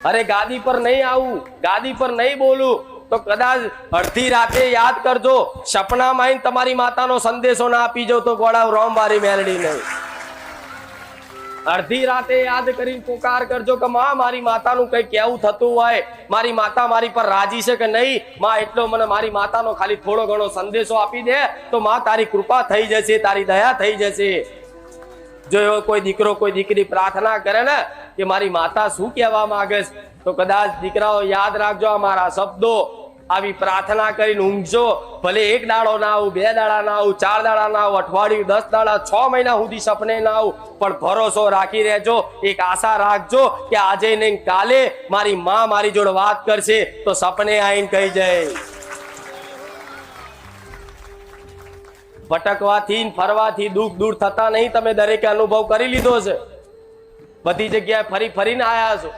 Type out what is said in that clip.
अरे गादी पर नहीं आऊं, गादी पर नहीं बोलूं तो कदाच अर्धी राते याद करजो, सपना में तमारी माता नो संदेशो ना आपी जो तो गोड़ा रोम बारी मेलडी नहीं। अर्धी राते याद करी पुकार करजो कि मां मारी माता नु कई केवुं थतुं होय, मारी माता मारी पर राजी छे कि नहीं, मां एटलो मने मारी माता नो खाली थोड़ो घणो संदेशो आपी दे तो मां तारी कृपा थई जशे, तारी दया थई जशे। जो कोई दीकरो कोई दीकरी प्रार्थना करे ने कि मारी माता शू कहेवा मांगे तो कदाच दीकराओ याद राखजो अमारा शब्दों, આવી प्रार्थना કરીને ઊંઘજો। ભલે એક દાડો ના આવું, બે દાડા ના આવું, 4 દાડા ના આવું, અઠવાડિયું, 10 દાડા, 6 મહિના સુધી સપને ના આવું, પણ ભરોસો રાખી રહેજો, એક આશા રાખજો કે આજે નહીં કાલે મારી માં મારી જોડે વાત કરશે તો સપને આવીને કહી જાય। ભટકવાથી ફરવાથી દુઃખ દૂર થતા નહીં, તમે દરેકે અનુભવ કરી લીધો છે, બધી જગ્યાએ ફરી ફરીને આયા છો।